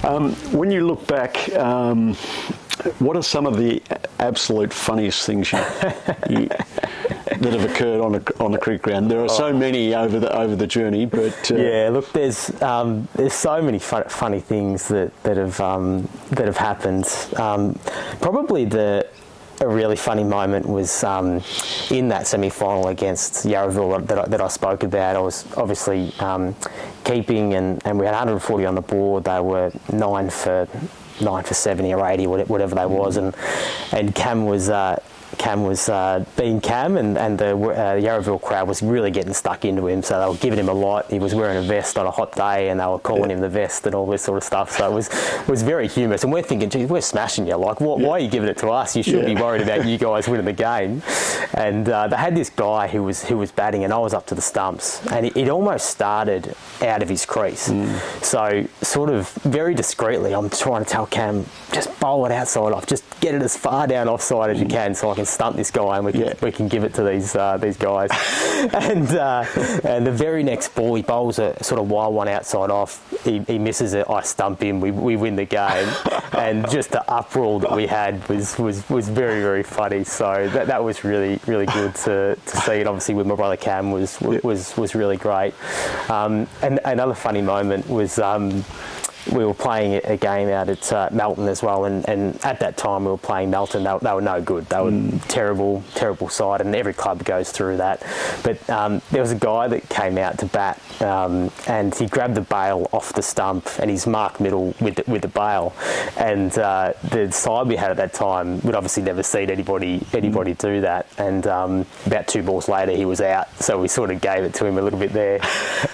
When you look back, what are some of the absolute funniest things that have occurred on the cricket ground? There are so many over the journey, but yeah, look, there's so many funny things that have happened. Probably a really funny moment was in that semi-final against Yarraville that I spoke about. I was obviously keeping, and we had 140 on the board. They were 9 for 70 or 80, whatever they was, and Cam was being Cam, and the Yarraville crowd was really getting stuck into him, so they were giving him a lot. He was wearing a vest on a hot day, and they were calling him the vest and all this sort of stuff. So it was very humorous, and we're thinking, gee, we're smashing you. Like, why are you giving it to us? You should be worried about you guys winning the game. And they had this guy who was batting, and I was up to the stumps, and he'd almost started out of his crease. So sort of very discreetly, I'm trying to tell Cam, just bowl it outside off, just get it as far down offside as you can, so I can stump this guy, and we can give it to these guys. And the very next ball, he bowls a sort of wild one outside off. He misses it. I stump him. We win the game. And just the uproar that we had was very, very funny. So that was really, really good to see. And obviously with my brother Cam was really great. And another funny moment was we were playing a game out at Melton as well, and at that time we were playing Melton. They were no good. They were terrible side, and every club goes through that. But there was a guy that came out to bat, and he grabbed the bail off the stump, and he's marked middle with the bail. And the side we had at that time would obviously never seen anybody do that. And about 2 balls later, he was out, so we sort of gave it to him a little bit there.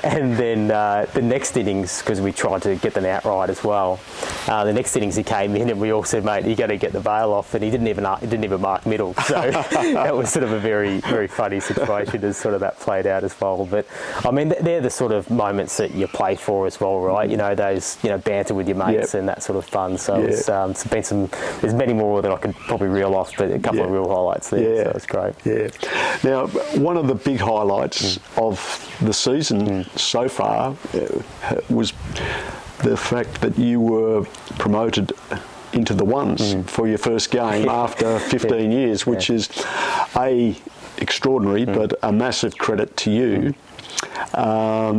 And then the next innings, because we tried to get them outright as well, the next innings he came in, and we all said, mate, you got to get the bail off, and he didn't even mark middle. So that was sort of a very, very funny situation as sort of that played out as well. But I mean, they're the sort of moments that you play for as well, right? You know, those, banter with your mates and that sort of fun. So it's been there's many more than I could probably reel off, but a couple of real highlights there. So it's great. Yeah. Now, one of the big highlights of the season so far was the fact that you were promoted into the ones for your first game after 15 years, which is extraordinary, but a massive credit to you. How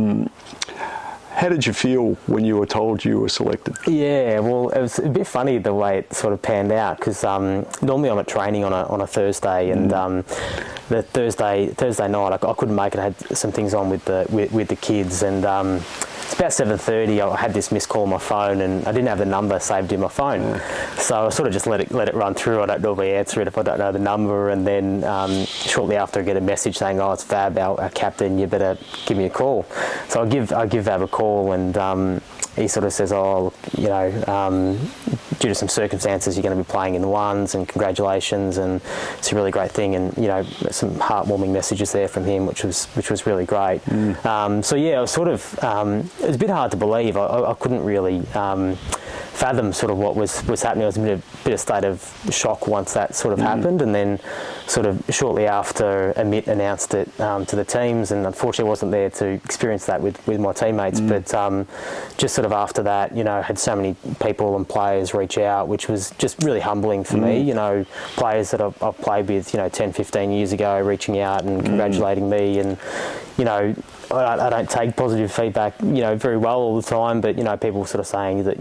did you feel when you were told you were selected? Yeah, well, it was a bit funny the way it sort of panned out, because normally I'm at training on a Thursday, and the Thursday night I couldn't make it. I had some things on with the kids, and it's about 7:30. I had this missed call on my phone, and I didn't have the number saved in my phone, so I sort of just let it run through. I don't normally answer it if I don't know the number, and then shortly after I get a message saying, "Oh, it's Fab, our captain. You better give me a call." So I give Fab a call, and he sort of says, "Oh, due to some circumstances, you're going to be playing in the ones, and congratulations, and it's a really great thing." And some heartwarming messages there from him, which was really great. So yeah, it was sort of it was a bit hard to believe. I couldn't really fathom sort of what was happening. I was in a bit of state of shock once that sort of happened, and then sort of shortly after, Amit announced it to the teams, and unfortunately I wasn't there to experience that with my teammates, but just sort of after that, had so many people and players reach out, which was just really humbling for me. Players that I've played with 10, 15 years ago reaching out and congratulating me, and I don't take positive feedback, very well all the time, but, people sort of saying that,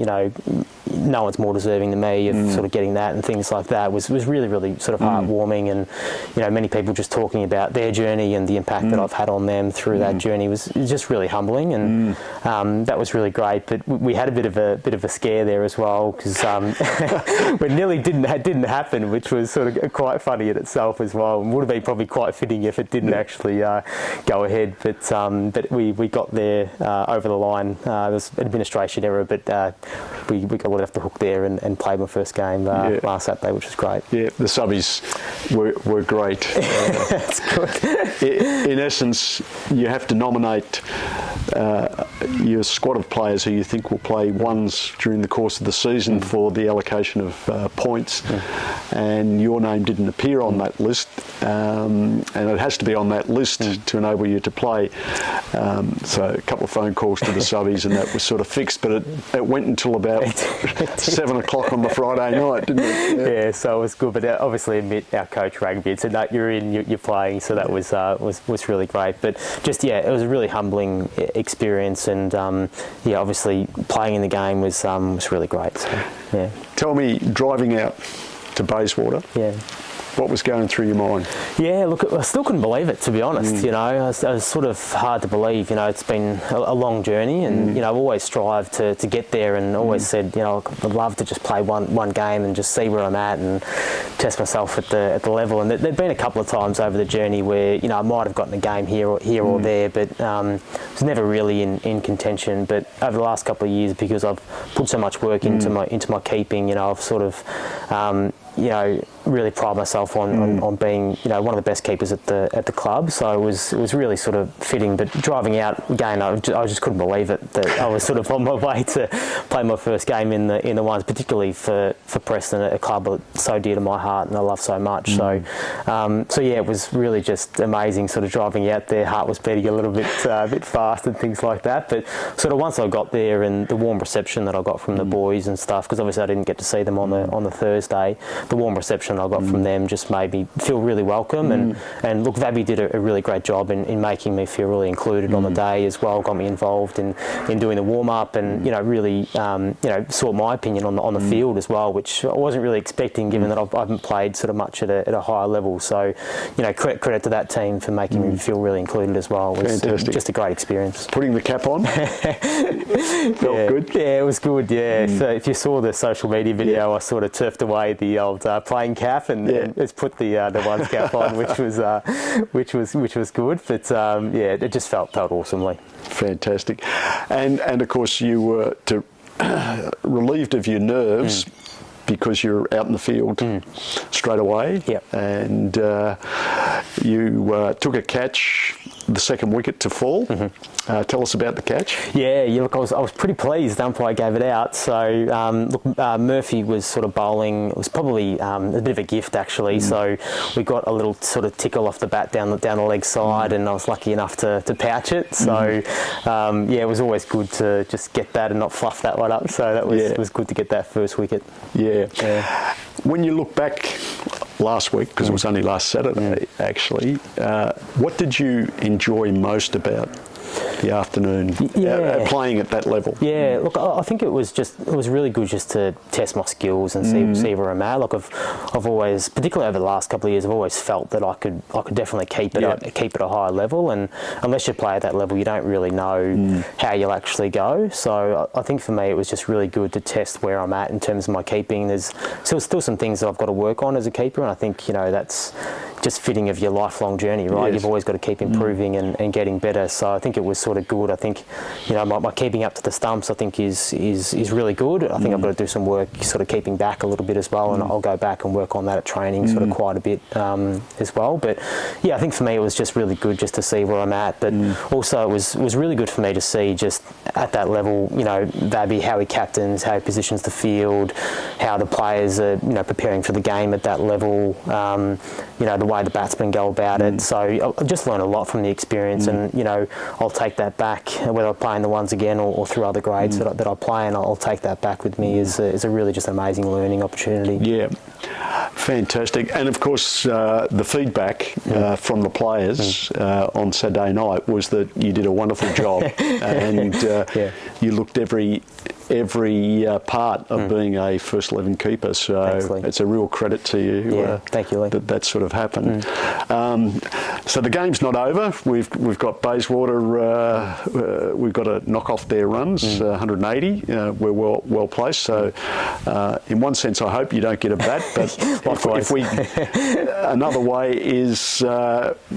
no one's more deserving than me of sort of getting that and things like that was really, really sort of heartwarming. And, many people just talking about their journey and the impact that I've had on them through that journey was just really humbling. And that was really great. But we had a bit of a scare there as well, because it nearly didn't happen, which was sort of quite funny in itself as well, and would have been probably quite fitting if it didn't actually go ahead. But we got there over the line. There was an administration error, but we got let off the hook there and played my first game last Saturday, which was great. Yeah, the subbies were great. That's good. In essence, you have to nominate your squad of players who you think will play ones during the course of the season for the allocation of points, and your name didn't appear on that list, and it has to be on that list to enable you to play. So a couple of phone calls to the subbies, and that was sort of fixed, but it went until about 7 o'clock on the Friday night, didn't it? Yeah, so it was good, but obviously our coach Rugby said, no, you're in, you're playing, so that was really great. But just, it was a really humbling experience, and obviously playing in the game was really great. So, yeah. Tell me, driving out to Bayswater, what was going through your mind? Yeah, look, I still couldn't believe it, to be honest. You know, it was sort of hard to believe. You know, it's been a long journey, and you know, I've always strived to get there, and always said, you know, I'd love to just play one game and just see where I'm at and test myself at the level. And there'd been a couple of times over the journey where, you know, I might have gotten a game here or there, but it was never really in contention. But over the last couple of years, because I've put so much work into my keeping, you know, I've sort of you know, really pride myself on being, you know, one of the best keepers at the club. So it was really sort of fitting. But driving out again, I just couldn't believe it that I was sort of on my way to play my first game in the ones, particularly for Preston, a club that's so dear to my heart and I love so much. So it was really just amazing. Sort of driving out there, heart was beating a little bit fast and things like that. But sort of once I got there and the warm reception that I got from the boys and stuff, because obviously I didn't get to see them on the Thursday. The warm reception I got from them just made me feel really welcome, and look, Vabby did a really great job in making me feel really included on the day as well. Got me involved in doing the warm up, and you know, really sought my opinion on the field as well, which I wasn't really expecting, given that I haven't played sort of much at a higher level. So, you know, credit to that team for making me feel really included as well. It was just a great experience. Putting the cap on felt good. Yeah, it was good. Yeah, so if you saw the social media video, I sort of turfed away the old playing cap and it's put the ones cap on, which was good. But it just felt awesomely. Fantastic, and of course you were relieved of your nerves because you're out in the field straight away. Yep. And you took a catch, the second wicket to fall. Tell us about the catch. Yeah, look, I was pretty pleased. The umpire gave it out. So, Murphy was sort of bowling. It was probably a bit of a gift, actually. So we got a little sort of tickle off the bat down the leg side, and I was lucky enough to pouch it. So, it was always good to just get that and not fluff that one up. So that was good to get that first wicket. Yeah. When you look back last week, because it was only last Saturday, actually, what did you enjoy most about the afternoon playing at that level? Yeah, look, I think it was really good just to test my skills and see where I'm at. Look, I've always, particularly over the last couple of years, I've always felt that I could definitely keep it at a higher level, and unless you play at that level, you don't really know how you'll actually go. So I think for me, it was just really good to test where I'm at in terms of my keeping. There's still some things that I've got to work on as a keeper, and I think, you know, that's just fitting of your lifelong journey, right? Yes. You've always got to keep improving and getting better. So I think it was sort of good. I think, you know, my keeping up to the stumps, I think is really good. I think I've got to do some work sort of keeping back a little bit as well, and I'll go back and work on that at training sort of quite a bit as well. But yeah, I think for me it was just really good just to see where I'm at. But also it was really good for me to see just at that level, you know, Vabby, how he captains, how he positions the field, how the players are, you know, preparing for the game at that level, you know, the way the batsmen go about it. So I just learned a lot from the experience, and, you know, I'll take that back, whether I play in the ones again or through other grades that I play, and I'll take that back with me as a really just amazing learning opportunity. Yeah, fantastic. And of course, the feedback from the players on Saturday night was that you did a wonderful job, and you looked every part of being a first 11 keeper. So it's a real credit to you. Thank you, Lee. That sort of happened. So the game's not over. We've got Bayswater. We've got to knock off their runs, 180. We're well placed. So in one sense, I hope you don't get a bat. But if we another way is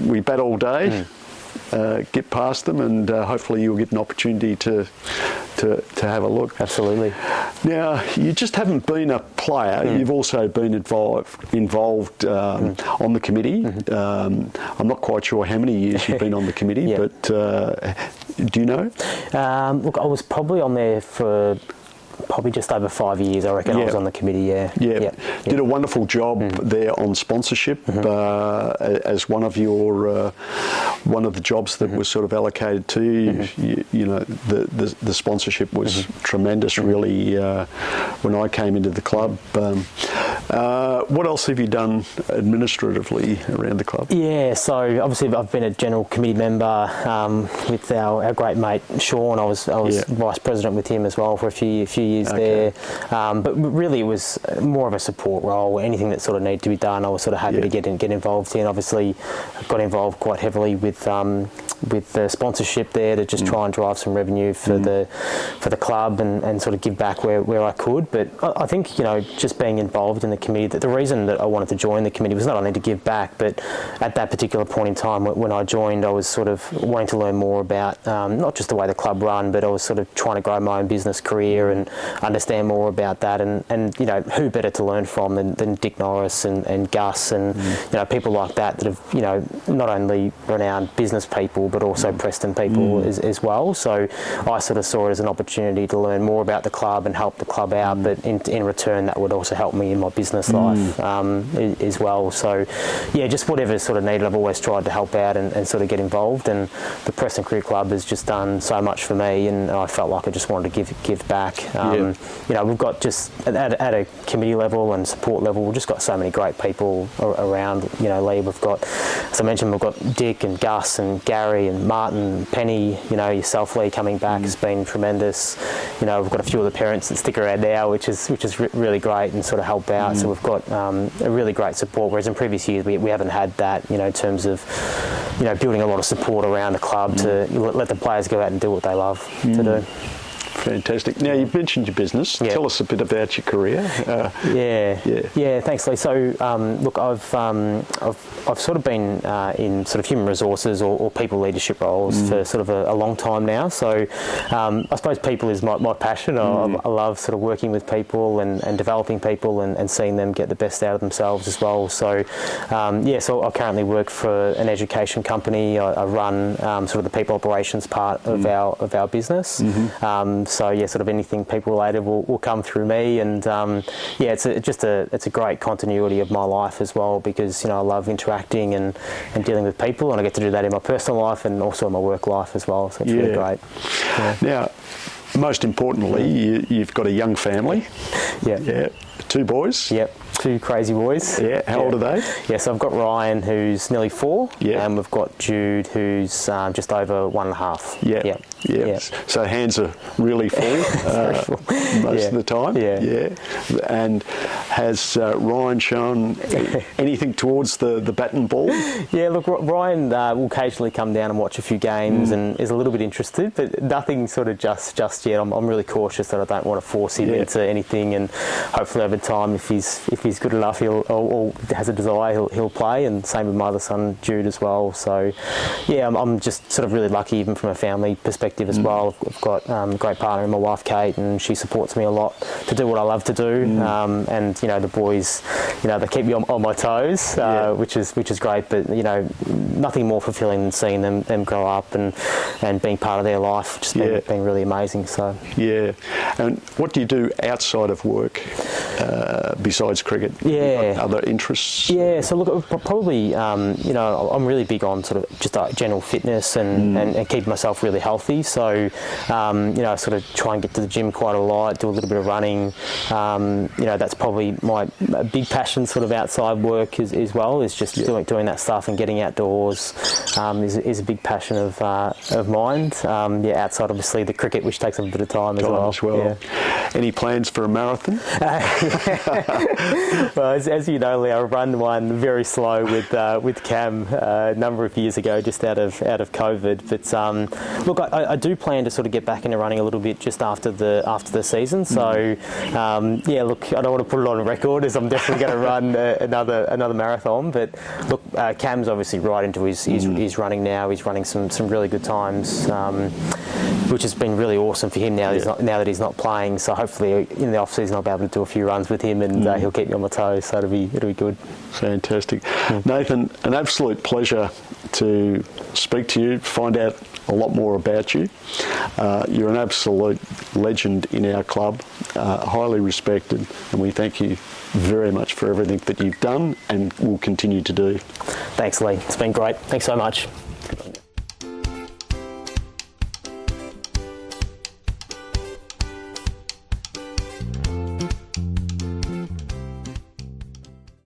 we bat all day. get past them, and hopefully you'll get an opportunity to have a look. Absolutely. Now, you just haven't been a player, you've also been involved on the committee. I'm not quite sure how many years you've been on the committee, but do you know? Look, I was probably on there for probably just over 5 years, I reckon. I was on the committee, Did a wonderful job there on sponsorship as one of the jobs that was sort of allocated to you. You know, the sponsorship was tremendous, really, when I came into the club. What else have you done administratively around the club? Yeah, so obviously I've been a general committee member with our great mate Sean. I was vice president with him as well for a few years there. But really it was more of a support role. Anything that sort of needed to be done, I was sort of happy to get involved in. Obviously, I got involved quite heavily with the sponsorship there to just try and drive some revenue for the club and sort of give back where I could. But I think, you know, just being involved in the committee, that the reason that I wanted to join the committee was not only to give back, but at that particular point in time when I joined, I was sort of wanting to learn more about not just the way the club run, but I was sort of trying to grow my own business career and understand more about that. And you know, who better to learn from than Dick Norris and Gus and you know, people like that have, you know, not only renowned business people but also Preston people as well. So I sort of saw it as an opportunity to learn more about the club and help the club out, but in return that would also help me in my business life as well. So yeah, just whatever sort of needed, I've always tried to help out and sort of get involved. And the Preston Cricket Club has just done so much for me, and I felt like I just wanted to give back. You know, we've got just at a committee level and support level, we've just got so many great people around. You know, Lee, we've got, as I mentioned, we've got Dick and Gus and Gary and Martin, Penny. You know, yourself, Lee, coming back has been tremendous. You know, we've got a few of the parents that stick around now, which is really great and sort of help out. So we've got a really great support, whereas in previous years we haven't had that, you know, in terms of, you know, building a lot of support around the club to let the players go out and do what they love to do. Fantastic. Now, you've mentioned your business. Tell us a bit about your career. Thanks, Lee. So, look, I've sort of been in sort of human resources or people leadership roles for sort of a long time now. So, I suppose people is my passion. I love sort of working with people and developing people and seeing them get the best out of themselves as well. So, so I currently work for an education company. I run sort of the people operations part of our business. So yeah, sort of anything people related will come through me, and it's a great continuity of my life as well, because, you know, I love interacting and dealing with people, and I get to do that in my personal life and also in my work life as well. So it's really great. Now, most importantly, you've got a young family. 2 boys. Yep. 2 crazy boys. Yeah, how old are they? Yeah, so I've got Ryan, who's nearly 4, and we've got Jude, who's just over 1.5. Yeah. So hands are really full most of the time. And has Ryan shown anything towards the bat and ball? Yeah, look, Ryan will occasionally come down and watch a few games and is a little bit interested, but nothing sort of just yet. I'm really cautious that I don't want to force him into anything, and hopefully over time, if he's good enough, or has a desire, he'll play. And same with my other son Jude as well. So yeah, I'm just sort of really lucky, even from a family perspective as well. I've got a great partner in my wife Kate, and she supports me a lot to do what I love to do. And you know, the boys, you know, they keep me on my toes, which is great. But you know, nothing more fulfilling than seeing them grow up and being part of their life. Just been really amazing. So and what do you do outside of work besides cricket? Other interests? So look, probably you know, I'm really big on sort of just general fitness and keep myself really healthy. So you know, I sort of try and get to the gym quite a lot, do a little bit of running. You know, that's probably my big passion sort of outside work as well, is just doing that stuff and getting outdoors is a big passion of mine. Outside obviously the cricket, which takes a bit of time as well. Any plans for a marathon? Well, as you know, Lee, I run one very slow with Cam a number of years ago, just out of COVID. But look, I do plan to sort of get back into running a little bit just after the season. So yeah, look, I don't want to put it on record as I'm definitely going to run another marathon. But look, Cam's obviously right into his running now. He's running some really good times, which has been really awesome for him now. Now that he's not playing, so hopefully in the off season I'll be able to do a few runs with him, and he'll keep me on my toes. So it'll be good. Fantastic, Nathan. An absolute pleasure to speak to you, find out a lot more about you. You're an absolute legend in our club, highly respected, and we thank you very much for everything that you've done and will continue to do. Thanks, Lee. It's been great. Thanks so much.